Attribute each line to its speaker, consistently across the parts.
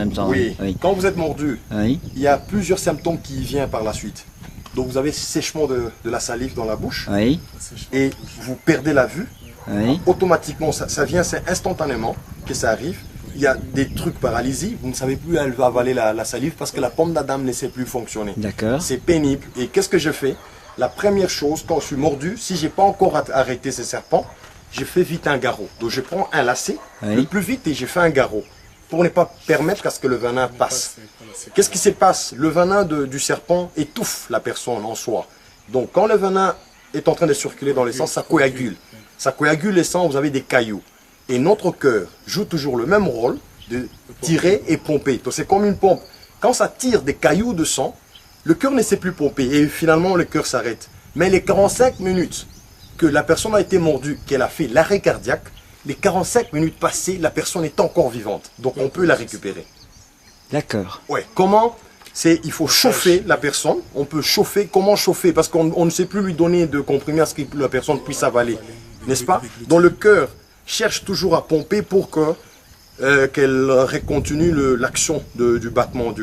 Speaker 1: même temps.
Speaker 2: Oui.
Speaker 1: Oui.
Speaker 2: Quand vous êtes mordu,
Speaker 1: Oui.
Speaker 2: il y a plusieurs symptômes qui viennent par la suite. Donc vous avez sèchement de la salive dans la bouche
Speaker 1: Oui.
Speaker 2: et vous perdez la vue.
Speaker 1: Oui.
Speaker 2: Automatiquement, ça vient, c'est instantanément que ça arrive. Il y a des trucs paralysie, vous ne savez plus elle va avaler la salive parce que la pomme d'Adam ne sait plus fonctionner.
Speaker 1: D'accord.
Speaker 2: C'est pénible. Et qu'est-ce que je fais? La première chose, quand je suis mordu, si je n'ai pas encore arrêté ces serpents, je fais vite un garrot. Donc je prends un lacet,
Speaker 1: Oui.
Speaker 2: le plus vite, et je fais un garrot pour ne pas permettre à ce que le venin passe. Qu'est-ce qui se passe? Le venin du serpent étouffe la personne en soi. Donc quand le venin est en train de circuler dans les sangs, ça coagule. Ça coagule les sangs, vous avez des cailloux. Et notre cœur joue toujours le même rôle de tirer et pomper. Donc c'est comme une pompe. Quand ça tire des cailloux de sang, le cœur ne sait plus pomper et finalement le cœur s'arrête. Mais les 45 minutes que la personne a été mordue, qu'elle a fait l'arrêt cardiaque, les 45 minutes passées, la personne est encore vivante. Donc on peut la récupérer.
Speaker 1: D'accord.
Speaker 2: Ouais. Comment? Il faut chauffer la personne. On peut chauffer. Comment chauffer? Parce qu'on ne sait plus lui donner de comprimés à ce que la personne puisse avaler. N'est-ce pas? Donc le cœur cherche toujours à pomper pour qu'elle continue l'action du battement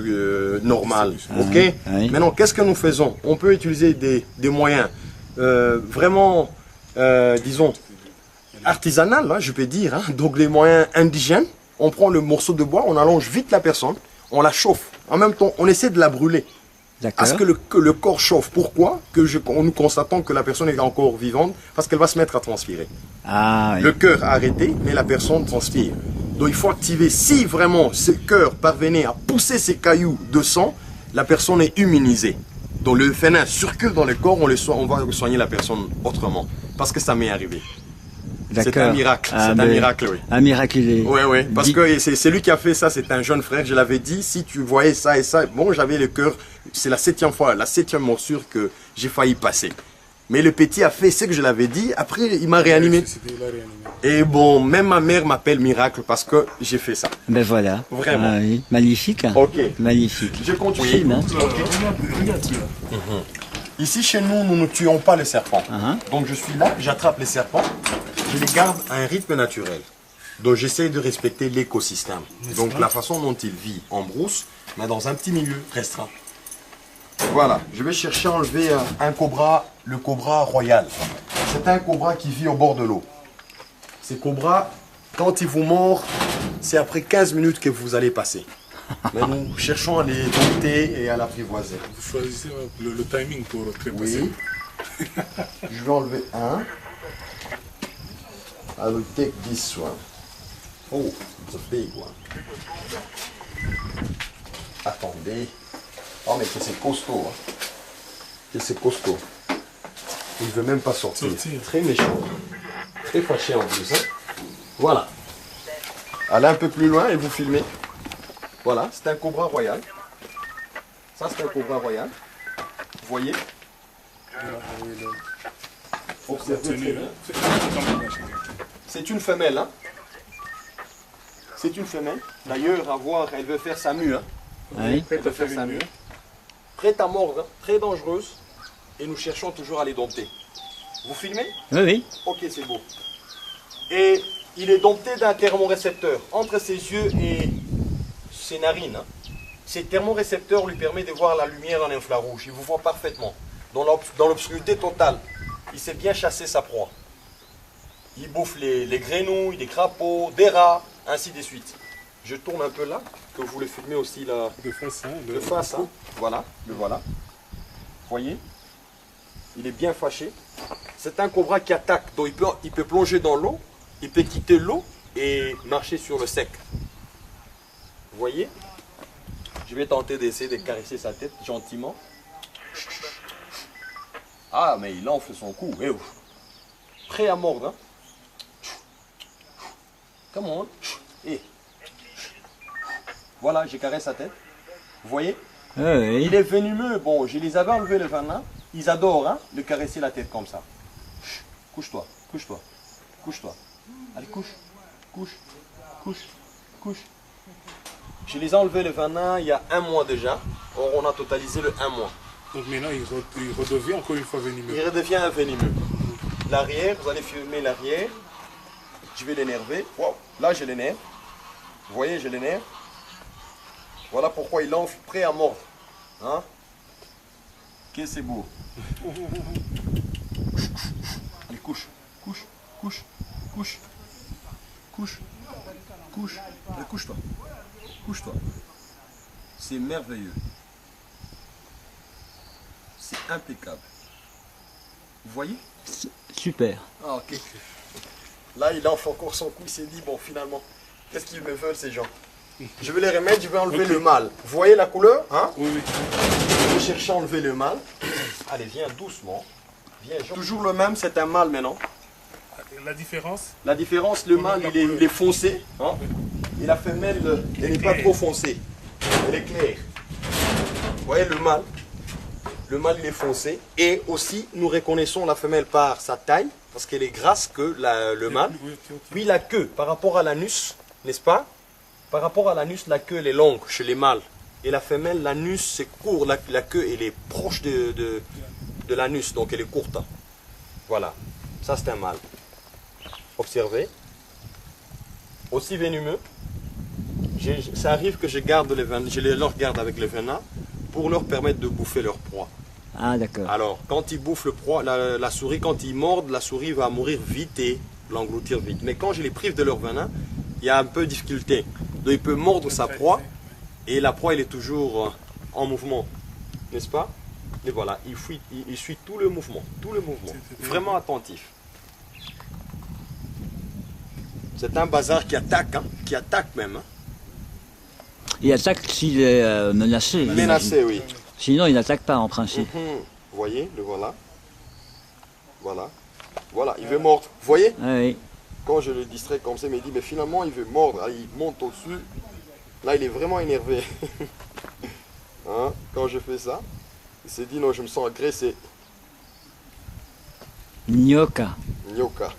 Speaker 2: normal. Ok.
Speaker 1: Oui.
Speaker 2: Maintenant, qu'est-ce que nous faisons? On peut utiliser des moyens vraiment, disons, artisanal, hein, je peux dire. Hein. Donc les moyens indigènes. On prend le morceau de bois, on allonge vite la personne, on la chauffe. En même temps, on essaie de la brûler.
Speaker 1: D'accord.
Speaker 2: À ce que le corps chauffe. Pourquoi? Nous constatons que la personne est encore vivante, parce qu'elle va se mettre à transpirer.
Speaker 1: Ah, oui.
Speaker 2: Le cœur a arrêté, mais la personne transpire. Donc il faut activer. Si vraiment ce cœur parvenait à pousser ces cailloux de sang, la personne est immunisée. Donc le venin circule dans le corps, on va soigner la personne autrement. Parce que ça m'est arrivé. C'est un miracle.
Speaker 1: Ah,
Speaker 2: c'est un miracle, oui.
Speaker 1: Un miraculé.
Speaker 2: Oui, oui. Parce que c'est lui qui a fait ça, c'est un jeune frère. Je l'avais dit, si tu voyais ça et ça, bon, j'avais le cœur, c'est la 7e fois, la 7e morsure que j'ai failli passer. Mais le petit a fait ce que je l'avais dit. Après, il m'a réanimé. Et bon, même ma mère m'appelle miracle parce que j'ai fait ça.
Speaker 1: Ben voilà.
Speaker 2: Vraiment.
Speaker 1: Ah, oui. Magnifique.
Speaker 2: Ok.
Speaker 1: Magnifique.
Speaker 2: Je continue.
Speaker 1: Fine, hein.
Speaker 2: Ici, chez nous, nous ne tuons pas les serpents.
Speaker 1: Uh-huh.
Speaker 2: Donc, je suis là, j'attrape les serpents, je les garde à un rythme naturel. Donc, j'essaie de respecter l'écosystème. Donc, la façon dont il vit en brousse, mais dans un petit milieu restreint. Voilà, je vais chercher à enlever un cobra, le cobra royal. C'est un cobra qui vit au bord de l'eau. Ces cobras, quand ils vous mordent, c'est après 15 minutes que vous allez passer. Mais nous cherchons à les dompter et à l'apprivoiser.
Speaker 3: Vous choisissez le timing pour trépasser.
Speaker 2: Oui. Je vais enlever un. I will take this one. Oh, it's a big one. Attendez. Oh, mais que c'est costaud. Hein. Que c'est costaud. Il ne veut même pas sortir. Très méchant. Très fâché en plus. Hein. Voilà. Allez un peu plus loin et vous filmez. Voilà, c'est un cobra royal. Ça, c'est un cobra royal. Vous voyez? C'est une femelle, hein? C'est une femelle. D'ailleurs, à voir, elle veut faire sa mue, hein?
Speaker 1: Oui.
Speaker 2: Elle veut faire sa mue. Prête à mordre, hein? Très dangereuse. Et nous cherchons toujours à les dompter. Vous filmez?
Speaker 1: Oui, oui.
Speaker 2: Ok, c'est beau. Et il est dompté d'un thermorécepteur entre ses yeux et ses narines. Hein. Ces thermorécepteurs lui permettent de voir la lumière en infrarouge. Il vous voit parfaitement. Dans l'obscurité totale, il sait bien chasser sa proie. Il bouffe les grenouilles, des crapauds, des rats, ainsi de suite. Je tourne un peu là, que vous le filmez aussi là.
Speaker 3: De face, hein,
Speaker 2: De face, hein. Voilà, le voilà. Voyez? Il est bien fâché. C'est un cobra qui attaque, donc il peut plonger dans l'eau, il peut quitter l'eau et marcher sur le sec. Vous voyez? Je vais tenter d'essayer de caresser sa tête gentiment. Ah, mais il enfle son cou. Eh, prêt à mordre. Hein? Come on. Eh. Voilà, j'ai caressé sa tête. Vous voyez?
Speaker 1: Oui.
Speaker 2: Il est venimeux. Bon, je les avais enlevé le venin. Ils adorent hein, le caresser la tête comme ça. Couche-toi, couche-toi, couche-toi. Allez, couche, couche, couche, couche. Je les ai enlevés le venin il y a 1 mois déjà. Or, on a totalisé le 1 mois.
Speaker 3: Donc maintenant, il redevient encore une fois venimeux.
Speaker 2: Il redevient un venimeux. L'arrière, vous allez filmer l'arrière. Je vais l'énerver. Wow. Là, je l'énerve. Vous voyez, je l'énerve. Voilà pourquoi il enfle, prêt à mordre. Hein? Que c'est beau. Allez, couche, couche, couche, couche, couche, couche. Allez, couche-toi. Couche-toi. C'est merveilleux. C'est impeccable. Vous voyez?
Speaker 1: Super.
Speaker 2: Ah, ok. Là, il enfle encore son cou. Il s'est dit, bon, finalement, qu'est-ce qu'ils me veulent, ces gens? Je vais les remettre, je vais enlever le mâle. Vous voyez la couleur, hein?
Speaker 3: Oui, oui.
Speaker 2: Je vais chercher à enlever le mâle. Allez, viens doucement. Viens. Toujours le même, c'est un mâle maintenant.
Speaker 3: La différence?
Speaker 2: La différence, le mâle, il est foncé. Hein? Et la femelle, elle n'est pas trop foncée. Elle est claire. Vous voyez le mâle? Le mâle, il est foncé. Et aussi, nous reconnaissons la femelle par sa taille, parce qu'elle est grasse que le mâle. Puis la queue, par rapport à l'anus, n'est-ce pas? Par rapport à l'anus, la queue, elle est longue chez les mâles. Et la femelle, l'anus, c'est court. La queue, elle est proche de l'anus, donc elle est courte. Voilà. Ça, c'est un mâle. Observez. Aussi venimeux. Ça arrive que je leur garde avec le venin pour leur permettre de bouffer leur proie.
Speaker 1: Ah, d'accord.
Speaker 2: Alors, quand ils bouffent le proie, la souris, quand ils mordent, la souris va mourir vite et l'engloutir vite. Mais quand je les prive de leur venin, il y a un peu de difficulté. Donc, il peut mordre sa proie et la proie, elle est toujours en mouvement. N'est-ce pas? Et voilà, il suit tout le mouvement. Tout le mouvement. Vraiment attentif. C'est un bazar qui attaque, hein, qui attaque même. Hein.
Speaker 1: Il attaque s'il est menacé.
Speaker 2: Menacé, oui.
Speaker 1: Sinon, il n'attaque pas en principe.
Speaker 2: Vous voyez, le voilà. Voilà. Voilà, il veut mordre. Vous voyez?
Speaker 1: Ah, oui.
Speaker 2: Quand je le distrais comme ça, il me dit, mais finalement, il veut mordre. Allez, il monte au-dessus. Là, il est vraiment énervé. Hein? Quand je fais ça, il s'est dit, non, je me sens agressé.
Speaker 1: Gnocca.
Speaker 2: Gnocca.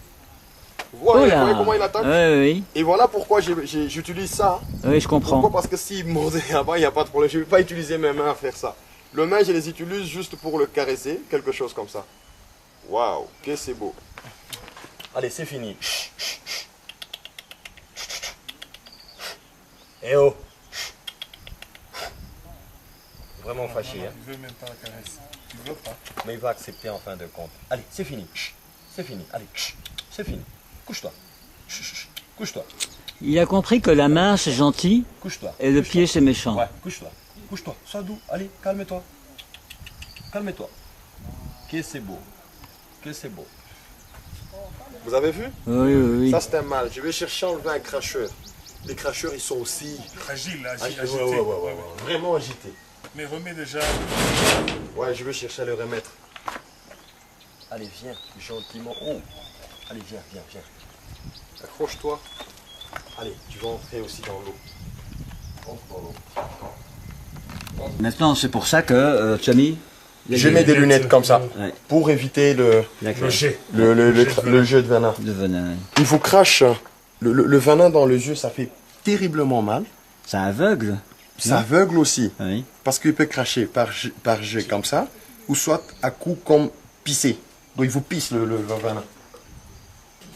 Speaker 2: Vous voyez, vous voyez comment il attaque?
Speaker 1: Oui, oui.
Speaker 2: Et voilà pourquoi j'utilise ça.
Speaker 1: Oui, je comprends.
Speaker 2: Pourquoi? Parce que s'il mordait là-bas, il n'y a pas de problème. Je ne vais pas utiliser mes mains à faire ça. Le main, je les utilise juste pour le caresser, quelque chose comme ça. Waouh, que c'est beau. Allez, c'est fini. Eh oh. Vraiment fâché, hein.
Speaker 3: Il veut même pas la caresse. Il veut pas.
Speaker 2: Mais il va accepter en fin de compte. Allez, c'est fini. C'est fini. Allez, c'est fini. Couche-toi. Couche-toi.
Speaker 1: Il a compris que la main, c'est gentil
Speaker 2: Couche-toi.
Speaker 1: et le pied, c'est méchant.
Speaker 2: Ouais, couche-toi. Couche-toi. Sois doux. Allez, calme-toi. Calme-toi. Que c'est beau. Que c'est beau. Vous avez vu?
Speaker 1: Oui, oui, oui.
Speaker 2: Ça, c'est un mâle. Je vais chercher à enlever un cracheur. Les cracheurs, ils sont aussi
Speaker 3: Fragile, agité.
Speaker 2: vraiment agités.
Speaker 3: Mais remets déjà.
Speaker 2: Ouais, je vais chercher à le remettre. Allez, viens, gentiment. Oh. Allez, viens, viens, viens. Accroche-toi. Allez, tu vas entrer aussi dans l'eau. Entre dans l'eau.
Speaker 1: Maintenant, c'est pour ça que tu as mis...
Speaker 2: Je mets des lunettes comme ça,
Speaker 1: Ouais.
Speaker 2: pour éviter le
Speaker 3: jet.
Speaker 2: le jeu de venin.
Speaker 1: De venin.
Speaker 2: Il vous crache le venin dans les yeux, ça fait terriblement mal.
Speaker 1: Ça aveugle.
Speaker 2: Ça aveugle aussi,
Speaker 1: Oui.
Speaker 2: parce qu'il peut cracher par jet comme ça, ou soit à coup comme pisser. Donc il vous pisse le venin.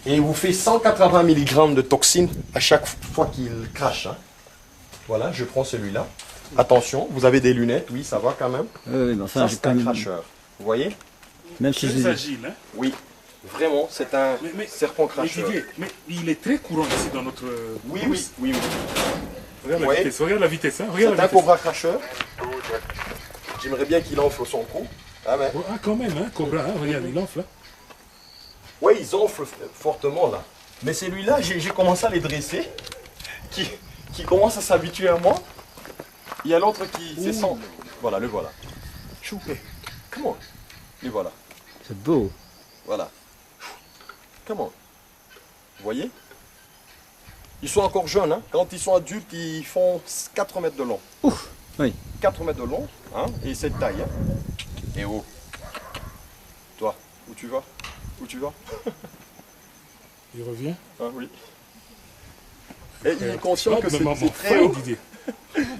Speaker 2: Et il vous fait 180 mg de toxines à chaque fois qu'il crache. Hein. Voilà, je prends celui-là. Attention, vous avez des lunettes, oui, ça va quand même.
Speaker 1: Oui, mais enfin,
Speaker 2: Ça,
Speaker 1: j'ai
Speaker 2: c'est
Speaker 1: quand
Speaker 2: un
Speaker 1: même...
Speaker 2: cracheur. Vous voyez?
Speaker 1: Même si
Speaker 3: Très
Speaker 1: je...
Speaker 3: agile, hein.
Speaker 2: Oui, vraiment, c'est un serpent cracheur.
Speaker 3: Mais il est très courant ici dans notre.
Speaker 2: Oui,
Speaker 3: course.
Speaker 2: oui, oui, oui.
Speaker 3: Regarde la
Speaker 2: Ouais.
Speaker 3: vitesse, regarde la vitesse, hein.
Speaker 2: C'est
Speaker 3: Regarde
Speaker 2: un
Speaker 3: la vitesse.
Speaker 2: cobra cracheur. J'aimerais bien qu'il enfle son cou. Ah, mais...
Speaker 3: Ah, quand même, hein, Cobra, hein, regarde, il enfle. Hein.
Speaker 2: Oui, ils enflent fortement là. Mais celui-là, j'ai commencé à les dresser, qui commence à s'habituer à moi. Il y a l'autre qui descend. Voilà, le voilà. Choupé. Comment? Le voilà.
Speaker 1: C'est beau.
Speaker 2: Voilà. Comment? Vous voyez? Ils sont encore jeunes. Hein? Quand ils sont adultes, ils font 4 mètres de long.
Speaker 1: Ouf. Oui.
Speaker 2: 4 mètres de long, hein? Et cette taille. Hein? Et oh. Toi, où tu vas? Où tu vas?
Speaker 3: Il revient.
Speaker 2: Ah oui. Et il est conscient que c'est très
Speaker 3: fin
Speaker 2: haut.
Speaker 3: d'idée.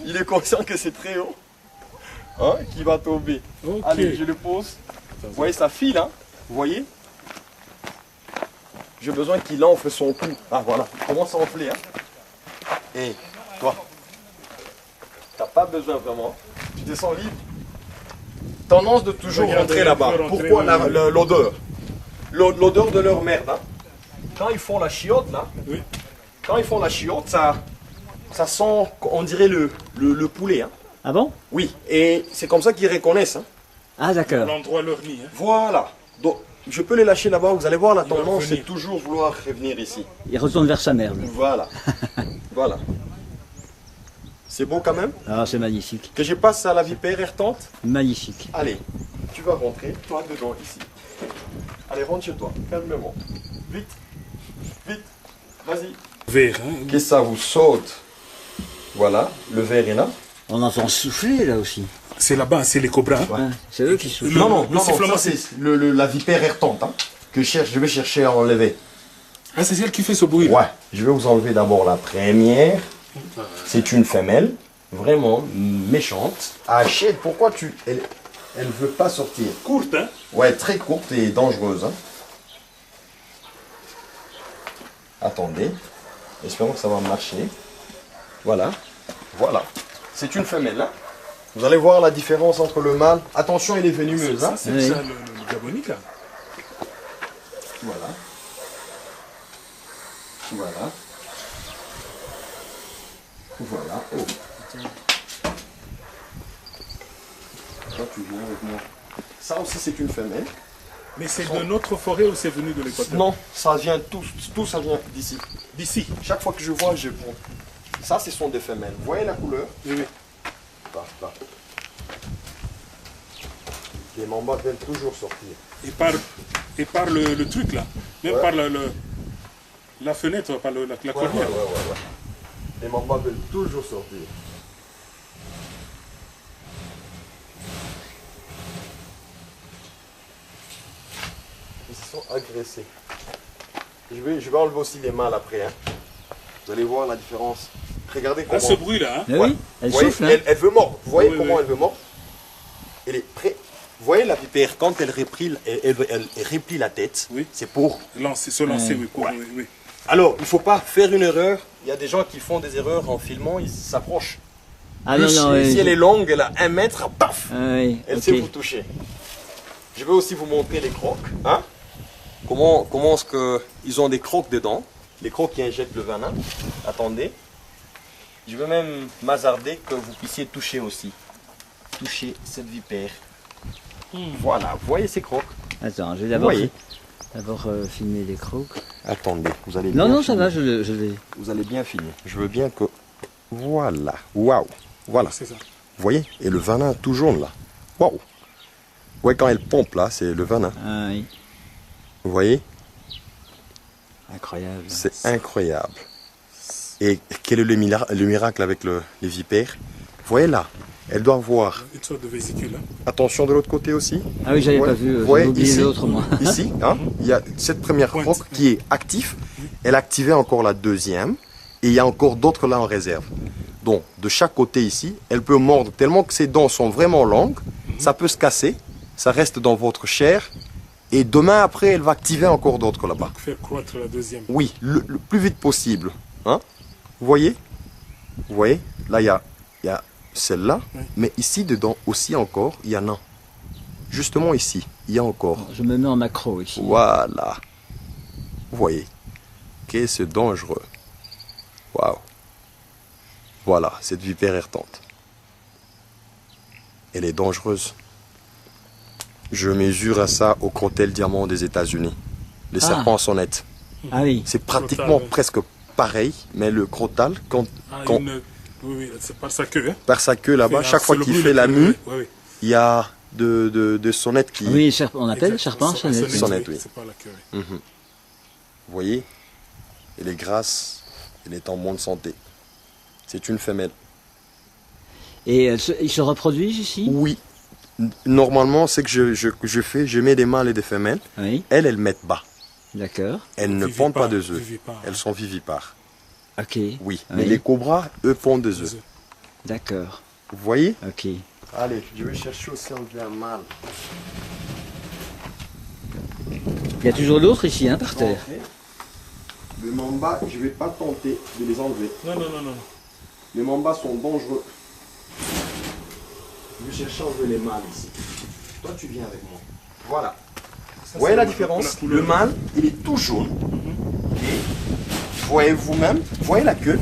Speaker 2: Il est conscient que c'est très haut. Hein, qui va tomber.
Speaker 3: Ok.
Speaker 2: Allez, je le pose. Vous voyez, ça file, hein? Vous voyez? J'ai besoin qu'il enfle son cou. Ah voilà, il commence à enfler, hein? Et toi, T'as pas besoin vraiment. Tu te sens libre. Tendance de toujours
Speaker 3: Regarde,
Speaker 2: rentrer là-bas.
Speaker 3: rentrer,
Speaker 2: Pourquoi
Speaker 3: oui, oui.
Speaker 2: l'odeur? L'odeur de leur merde. Hein. Quand ils font la chiotte là,
Speaker 3: Oui.
Speaker 2: quand ils font la chiotte, ça sent, on dirait le poulet. Hein.
Speaker 1: Ah bon?
Speaker 2: Oui, et c'est comme ça qu'ils reconnaissent. Hein.
Speaker 1: Ah d'accord.
Speaker 3: L'endroit leur nid. Hein.
Speaker 2: Voilà. Donc, je peux les lâcher là-bas. Vous allez voir, la
Speaker 3: Ils vont
Speaker 2: tendance, c'est
Speaker 3: revenir.
Speaker 2: toujours vouloir revenir ici.
Speaker 1: Il retourne vers sa merde.
Speaker 2: Voilà. Voilà. C'est beau quand même.
Speaker 1: Ah, c'est magnifique.
Speaker 2: Que je passe à la vipère errante.
Speaker 1: Magnifique.
Speaker 2: Allez, tu vas rentrer, toi dedans, ici. Allez, rentre chez toi, calmement. Vite, vite, vas-y.
Speaker 3: Vert. Hein.
Speaker 2: Que ça vous saute. Voilà, le verre est là.
Speaker 1: On entend souffler là aussi.
Speaker 3: C'est là-bas, c'est les cobras. Hein.
Speaker 1: Hein, c'est eux qui soufflent.
Speaker 2: Non,
Speaker 3: le sifflement,
Speaker 2: ça c'est la vipère errante hein, que je vais chercher à enlever.
Speaker 3: Ah, c'est celle qui fait ce bruit.
Speaker 2: Ouais, je vais vous enlever d'abord la première. C'est une femelle, vraiment méchante. Hachette, pourquoi elle veut pas sortir?
Speaker 3: Courte, hein.
Speaker 2: Ouais, très courte et dangereuse. Hein. Attendez, espérons que ça va marcher. Voilà, voilà. C'est une femelle. Hein. Vous allez voir la différence entre le mâle. Attention, elle est venimeuse. Hein.
Speaker 3: Ça, c'est
Speaker 1: Oui.
Speaker 3: ça, le gabonique, là.
Speaker 2: Voilà. Voilà. Voilà. Oh. Toi, tu viens avec moi. Ça aussi, c'est une femelle.
Speaker 3: Mais c'est de notre forêt ou c'est venu de l'Équateur?
Speaker 2: Non, ça vient tout ça vient d'ici.
Speaker 3: D'ici.
Speaker 2: Chaque fois que je vois, je prends. Ça, ce sont des femelles. Vous voyez la couleur?
Speaker 3: Oui, oui.
Speaker 2: Là. Les mambas viennent toujours sortir.
Speaker 3: Et par le truc, là. Même
Speaker 2: Ouais.
Speaker 3: par la fenêtre, par la cornière.
Speaker 2: Ouais. Les mambas veulent toujours sortir. Ils se sont agressés. Je vais enlever aussi les mâles après. Hein. Vous allez voir la différence. Regardez comment.
Speaker 3: Là, ce bruit-là, hein.
Speaker 1: Ah
Speaker 2: Ouais.
Speaker 1: oui, elle
Speaker 2: Vous voyez,
Speaker 1: souffle. Hein.
Speaker 2: elle veut mordre. Vous voyez
Speaker 3: Oui,
Speaker 2: comment
Speaker 3: oui.
Speaker 2: elle veut mordre? Elle est prête. Vous voyez la vipère, quand elle replie, elle replie la tête,
Speaker 3: Oui.
Speaker 2: c'est pour.
Speaker 3: Se lancer, oui,
Speaker 2: Ouais.
Speaker 3: oui.
Speaker 2: Alors, il ne faut pas faire une erreur. Il y a des gens qui font des erreurs en filmant, ils s'approchent.
Speaker 1: Ah non,
Speaker 2: Plus,
Speaker 1: non,
Speaker 2: si elle est longue, elle a 1 mètre, paf,
Speaker 1: Ah oui,
Speaker 2: elle
Speaker 1: ok.
Speaker 2: sait vous toucher. Je vais aussi vous montrer les crocs. Hein? Comment est-ce qu'ils ont des crocs dedans? Les crocs qui injectent le venin. Attendez. Je vais même m'hasarder que vous puissiez toucher aussi. Toucher cette vipère. Voilà, vous voyez ces crocs?
Speaker 1: Attends, je vais
Speaker 2: Vous
Speaker 1: d'abord
Speaker 2: voyez?
Speaker 1: filmer les crocs.
Speaker 2: Attendez, vous allez
Speaker 1: Non,
Speaker 2: bien
Speaker 1: non, ça
Speaker 2: filmer.
Speaker 1: va, je vais.
Speaker 2: Vous allez bien finir. Je veux bien que... Voilà. Waouh. Voilà.
Speaker 3: C'est ça.
Speaker 2: Vous voyez? Et le venin tout jaune là. Waouh. Ouais, quand elle pompe là, c'est le venin.
Speaker 1: Ah oui,
Speaker 2: Vous voyez?
Speaker 1: incroyable.
Speaker 2: C'est incroyable. Et quel est le miracle avec les vipères? Vous voyez là? Elle doit avoir...
Speaker 3: Une sorte de vésicule. Hein.
Speaker 2: Attention de l'autre côté aussi.
Speaker 1: Ah oui, j'avais
Speaker 2: Ouais.
Speaker 1: pas vu,
Speaker 2: Vous voyez,
Speaker 1: j'ai oublié
Speaker 2: ici,
Speaker 1: l'autre moi.
Speaker 2: Ici, hein, il y a cette première
Speaker 3: Pointe.
Speaker 2: croque qui est active. Elle a activé encore la deuxième. Et il y a encore d'autres là en réserve. Donc, de chaque côté ici, elle peut mordre tellement que ses dents sont vraiment longues. Ça peut se casser. Ça reste dans votre chair. Et demain après, elle va activer encore d'autres là-bas.
Speaker 3: Faire croître la deuxième.
Speaker 2: Oui, le plus vite possible. Hein? Vous voyez? Vous voyez? Là, il y a celle-là.
Speaker 3: Oui.
Speaker 2: Mais ici, dedans aussi encore, il y en a. Justement ici, il y a encore.
Speaker 1: Je me mets en macro ici.
Speaker 2: Voilà. Vous voyez? Qu'est-ce dangereux. Waouh. Voilà, cette vipère errante. Elle est dangereuse. Je mesure à ça au crottel diamant des États-Unis. Les
Speaker 1: Ah.
Speaker 2: serpents sonnette.
Speaker 1: Ah oui,
Speaker 2: C'est pratiquement
Speaker 3: Crotale, oui.
Speaker 2: presque pareil, mais le crotal, quand,
Speaker 3: Ah,
Speaker 2: quand
Speaker 3: oui, c'est par sa queue. Hein.
Speaker 2: par sa queue là-bas,
Speaker 3: Fait,
Speaker 2: chaque fois
Speaker 3: c'est le
Speaker 2: qu'il
Speaker 3: bruit
Speaker 2: fait
Speaker 3: le
Speaker 2: la
Speaker 3: plus-
Speaker 2: mue,
Speaker 3: Oui.
Speaker 2: il y a de sonnettes qui...
Speaker 1: oui, on appelle
Speaker 3: Exact.
Speaker 1: serpent sonnette.
Speaker 2: Sonnette, oui.
Speaker 3: C'est par la queue. Oui.
Speaker 2: Mhm. Vous voyez? Elle est grasse, elle est en bonne santé. C'est une femelle.
Speaker 1: Et ils se reproduisent ici?
Speaker 2: Oui. Normalement, c'est que je fais, je mets des mâles et des femelles.
Speaker 1: Oui,
Speaker 2: Elles mettent bas.
Speaker 1: d'accord.
Speaker 2: Elles ne
Speaker 3: Vivipares,
Speaker 2: pondent pas des œufs.
Speaker 3: vivipares.
Speaker 2: Elles sont vivipares.
Speaker 1: Ok.
Speaker 2: Oui. Mais
Speaker 1: Oui.
Speaker 2: les cobras, eux, pondent des œufs.
Speaker 1: D'accord.
Speaker 2: Vous voyez?
Speaker 1: Ok.
Speaker 2: Allez, je vais chercher aussi un mâle.
Speaker 1: Il y a toujours d'autres ici, hein, par terre.
Speaker 2: Les mambas, je ne vais pas tenter de les enlever.
Speaker 3: Non.
Speaker 2: Les mambas sont dangereux. Je cherche un peu les mâles ici. Toi, tu viens avec moi. Voilà. Vous voyez la différence? Le mâle, il est tout jaune. Et voyez vous-même, voyez la queue.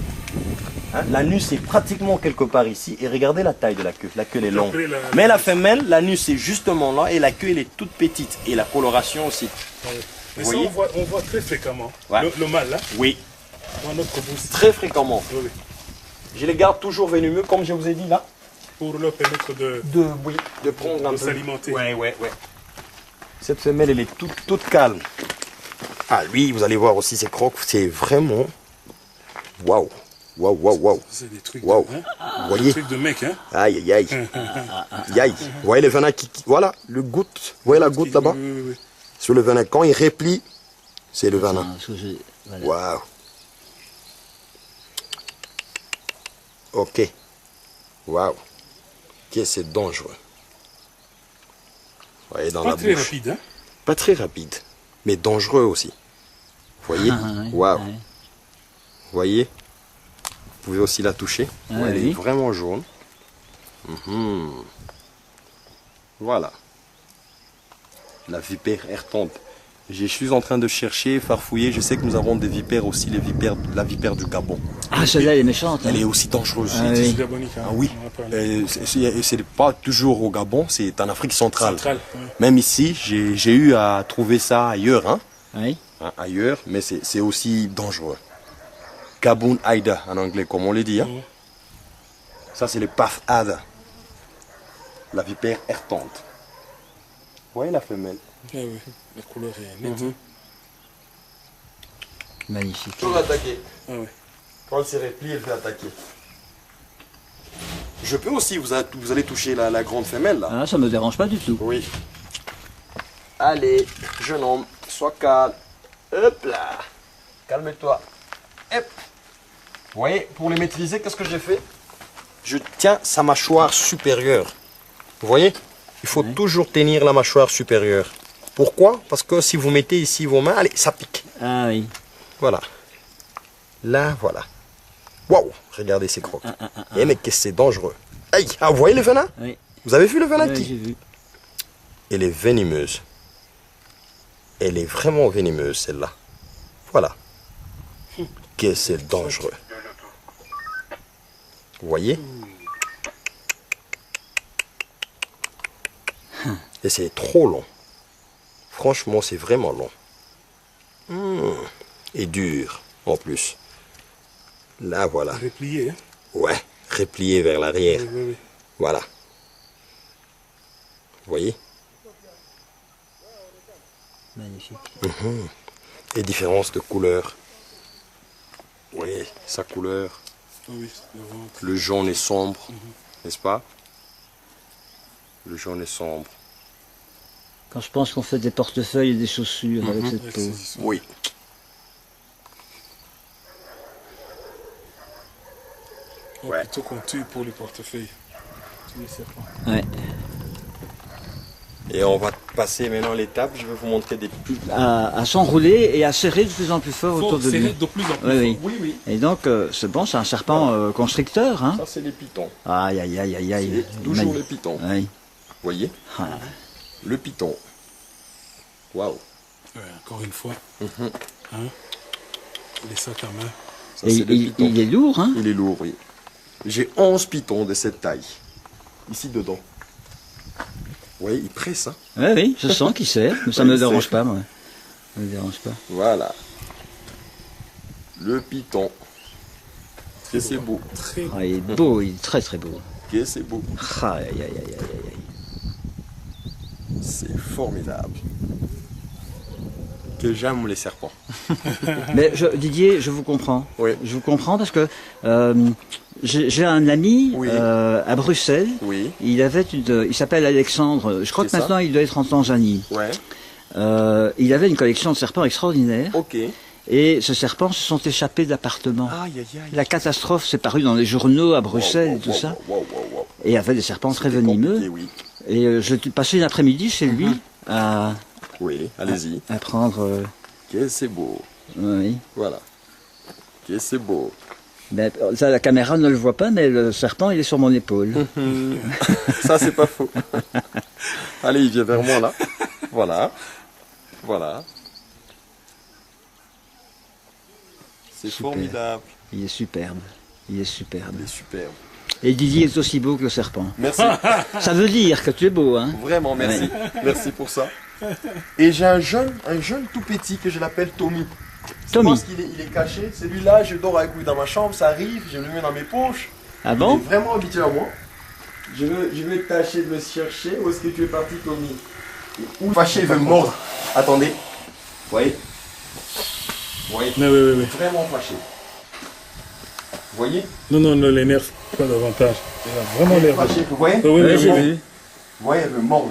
Speaker 2: Hein, l'anus est pratiquement quelque part ici. Et regardez la taille de la queue. La queue elle est longue. Mais la femelle, l'anus est justement là. Et la queue, elle est toute petite. Et la coloration aussi.
Speaker 3: Mais
Speaker 2: Vous
Speaker 3: ça,
Speaker 2: voyez?
Speaker 3: on voit très fréquemment.
Speaker 2: Ouais.
Speaker 3: Le mâle, là,
Speaker 2: Oui,
Speaker 3: dans notre bourse.
Speaker 2: très fréquemment.
Speaker 3: Oui, oui.
Speaker 2: Je les garde toujours venimeux, comme je vous ai dit là.
Speaker 3: Pour leur permettre de
Speaker 2: De prendre un peu.
Speaker 3: s'alimenter.
Speaker 2: Ouais. Cette femelle, elle est toute calme. Ah, lui, vous allez voir aussi ses crocs, c'est vraiment... Waouh.
Speaker 3: C'est des trucs,
Speaker 2: Waouh.
Speaker 3: de, hein?
Speaker 2: Vous
Speaker 3: Des
Speaker 2: voyez?
Speaker 3: trucs de mec, hein?
Speaker 2: Aïe. Aïe. Vous voyez le venin qui... Voilà, le goutte. Vous voyez la goutte là-bas?
Speaker 3: Oui.
Speaker 2: Sur le venin. Quand il replie, c'est le venin.
Speaker 1: Ah, ce que voilà.
Speaker 2: Waouh. Ok. Waouh. Que c'est dangereux. Vous voyez dans
Speaker 3: Pas
Speaker 2: la
Speaker 3: très
Speaker 2: bouche.
Speaker 3: rapide, hein?
Speaker 2: Pas très rapide, mais dangereux aussi. Vous voyez?
Speaker 1: Ouais,
Speaker 2: Waouh.
Speaker 1: ouais.
Speaker 2: Vous voyez? Vous pouvez aussi la toucher.
Speaker 1: Ah,
Speaker 2: Elle
Speaker 1: oui.
Speaker 2: est vraiment jaune. Voilà. La vipère errante. Je suis en train de chercher, farfouiller. Je sais que nous avons des vipères aussi, la vipère du Gabon.
Speaker 1: Ah, celle-là, elle est méchante.
Speaker 2: Elle
Speaker 1: Hein.
Speaker 2: est aussi dangereuse.
Speaker 1: Ah, oui.
Speaker 3: C'est gabonique, hein?
Speaker 2: Ah oui.
Speaker 3: On en a parlé.
Speaker 2: C'est pas toujours au Gabon, c'est en Afrique centrale.
Speaker 3: Centrale, ouais.
Speaker 2: Même ici, j'ai eu à trouver ça ailleurs, hein.
Speaker 1: Oui.
Speaker 2: Hein, ailleurs, mais c'est aussi dangereux. Gaboon Aida en anglais, comme on le dit. Hein.
Speaker 3: Mhm.
Speaker 2: Ça, c'est le Paf Ada, la vipère errante. Vous voyez la femelle?
Speaker 3: Ah oui, la couleur est nette.
Speaker 1: Magnifique.
Speaker 2: Toujours attaquer.
Speaker 3: Ah oui.
Speaker 2: Quand elle se replie, elle fait attaquer. Je peux aussi, vous allez toucher la grande femelle là.
Speaker 1: Ah, ça me dérange pas du tout.
Speaker 2: Oui. Allez, jeune homme, sois calme. Hop là. Calme-toi. Hop. Vous voyez, pour les maîtriser, qu'est-ce que j'ai fait? Je tiens sa mâchoire supérieure. Vous voyez? Il faut toujours tenir la mâchoire supérieure. Pourquoi? Parce que si vous mettez ici vos mains, allez, ça pique.
Speaker 1: Ah oui.
Speaker 2: Voilà. Là, voilà. Waouh! Regardez ces crocs. Eh mais qu'est-ce que c'est dangereux. Aïe! Ah, vous voyez le venin?
Speaker 1: Oui.
Speaker 2: Vous avez vu le venin
Speaker 1: Oui,
Speaker 2: qui...
Speaker 1: j'ai vu.
Speaker 2: Elle est venimeuse. Elle est vraiment venimeuse, celle-là. Voilà. Que c'est dangereux. Vous voyez? Et c'est trop long. Franchement, c'est vraiment long. Et dur, en plus. Là, voilà.
Speaker 3: Replié, hein?
Speaker 2: Ouais, replié vers l'arrière.
Speaker 3: Oui.
Speaker 2: Voilà. Vous voyez?
Speaker 1: Magnifique.
Speaker 2: Et différence de couleur. Vous voyez, sa couleur.
Speaker 3: Oui, le ventre.
Speaker 2: Le jaune est sombre, n'est-ce pas? Le jaune est sombre.
Speaker 1: Quand je pense qu'on fait des portefeuilles et des chaussures avec cette
Speaker 3: Ouais,
Speaker 1: peau.
Speaker 3: c'est ça.
Speaker 2: Oui. Ouais.
Speaker 3: Plutôt qu'on tue pour les portefeuilles. Tu les serpents.
Speaker 1: Ouais.
Speaker 2: Et on va passer maintenant l'étape. Je vais vous montrer des plus.
Speaker 1: À s'enrouler et à serrer de plus en plus fort
Speaker 3: Faut
Speaker 1: autour de
Speaker 3: serrer
Speaker 1: lui.
Speaker 3: de plus en plus.
Speaker 1: Oui, oui.
Speaker 2: Oui.
Speaker 1: Et donc, c'est bon, c'est un serpent constricteur. Hein.
Speaker 2: Ça, c'est les pitons.
Speaker 1: Aïe, aïe, aïe, aïe, aïe.
Speaker 2: C'est toujours les pitons. Vous
Speaker 1: Oui.
Speaker 2: voyez?
Speaker 1: Ah.
Speaker 2: Le piton. Waouh.
Speaker 3: Ouais, encore une fois. Hein? Les sacs à main.
Speaker 2: Ça,
Speaker 1: Et
Speaker 2: c'est le piton.
Speaker 1: il est lourd, hein.
Speaker 2: Il est lourd, oui. J'ai 11 pitons de cette taille. Ici dedans. Vous voyez, il presse, hein?
Speaker 1: Oui, oui, je sens qu'il sert, mais ça
Speaker 2: Ouais,
Speaker 1: ne me
Speaker 2: il
Speaker 1: dérange
Speaker 2: sert.
Speaker 1: pas, moi. Ça me dérange pas.
Speaker 2: Voilà. Le piton. Que c'est beau.
Speaker 3: Très
Speaker 1: Ah, il est beau, il est très très beau.
Speaker 2: Que c'est beau.
Speaker 1: Ah, aïe, aïe, aïe, aïe, aïe.
Speaker 2: C'est formidable. Que j'aime les serpents.
Speaker 1: Mais Didier, je vous comprends.
Speaker 2: Oui.
Speaker 1: Je vous comprends parce que j'ai un ami
Speaker 2: Oui.
Speaker 1: à Bruxelles.
Speaker 2: Oui.
Speaker 1: Il s'appelle Alexandre. Je crois que
Speaker 2: C'est ça.
Speaker 1: maintenant il doit être en Tanzanie.
Speaker 2: Ouais.
Speaker 1: Il avait une collection de serpents extraordinaire.
Speaker 2: Ok.
Speaker 1: Et ces serpents se sont échappés de l'appartement.
Speaker 2: Aïe, aïe, aïe.
Speaker 1: La catastrophe s'est parue dans les journaux à Bruxelles et tout ça.
Speaker 2: Wow.
Speaker 1: Et il y avait des serpents très
Speaker 2: C'était
Speaker 1: venimeux.
Speaker 2: compliqué, oui.
Speaker 1: Et je passé une après-midi chez lui à
Speaker 2: Oui, allez-y.
Speaker 1: prendre.
Speaker 2: Que c'est beau.
Speaker 1: Oui.
Speaker 2: Voilà. Que c'est beau.
Speaker 1: Ben, ça, la caméra ne le voit pas, mais le serpent, il est sur mon épaule.
Speaker 2: Ça, c'est pas faux. Allez, il vient vers moi, là. Voilà. Voilà. C'est
Speaker 1: Super.
Speaker 2: formidable.
Speaker 1: Il est superbe. Il est superbe.
Speaker 2: Il est superbe.
Speaker 1: Et Didier est aussi beau que le serpent.
Speaker 2: Merci.
Speaker 1: Ça veut dire que tu es beau, hein?
Speaker 2: Vraiment, merci. Merci pour ça. Et j'ai un jeune tout petit que je l'appelle Tommy. Je
Speaker 1: Tommy.
Speaker 2: pense qu'il est caché. Celui-là, je dors avec lui dans ma chambre, ça arrive, je le mets dans mes poches.
Speaker 1: Ah
Speaker 2: Il
Speaker 1: bon?
Speaker 2: est vraiment habitué à moi. Je vais tâcher de le chercher. Où est-ce que tu es parti, Tommy? Où fâché, il veut me mordre. Attendez. Vous voyez? Vous voyez?
Speaker 3: Oui.
Speaker 2: Vraiment fâché. Vous voyez?
Speaker 3: Non, ne l'énerve pas davantage. Il a vraiment l'air.
Speaker 2: Fâché, vous voyez?
Speaker 3: Oui,
Speaker 1: Ouais,
Speaker 3: oui,
Speaker 1: j'ai
Speaker 3: oui.
Speaker 1: vu.
Speaker 2: Vous voyez, elle me mord,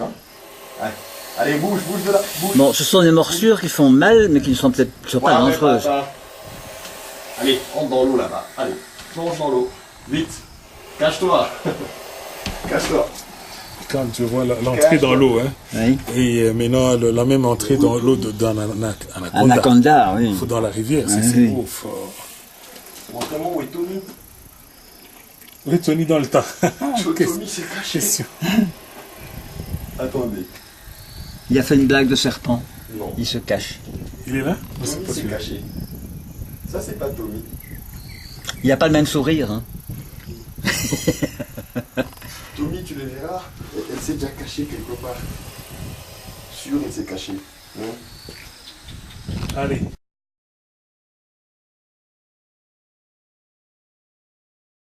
Speaker 2: hein? Allez, bouge de là, bouge.
Speaker 1: Bon, ce sont des morsures qui font mal, mais qui ne sont peut-être pas
Speaker 2: Ouais, mais
Speaker 1: dangereuses.
Speaker 2: Allez, rentre dans l'eau là-bas. Allez, plonge dans l'eau. Vite. Cache-toi. Cache-toi.
Speaker 3: Quand tu vois l'entrée dans l'eau, hein.
Speaker 1: Oui.
Speaker 3: Et maintenant, la même entrée dans l'eau dans Anaconda.
Speaker 1: Anaconda, oui.
Speaker 3: Il faut dans la rivière,
Speaker 1: Ah,
Speaker 3: c'est
Speaker 1: oui.
Speaker 3: beau. Fort.
Speaker 2: Montre-moi où est Tommy.
Speaker 3: Oui, Tony dans le tas.
Speaker 2: Tommy s'est caché.
Speaker 3: Question.
Speaker 2: Attendez.
Speaker 1: Il a fait une blague de serpent.
Speaker 2: Non.
Speaker 1: Il se cache.
Speaker 3: Il est là?
Speaker 2: Tommy s'est caché. Ça, c'est pas Tommy.
Speaker 1: Il n'a pas le même sourire, hein.
Speaker 2: Tommy, tu le verras. Elle s'est déjà cachée quelque part. Sûr, elle s'est cachée.
Speaker 3: Allez.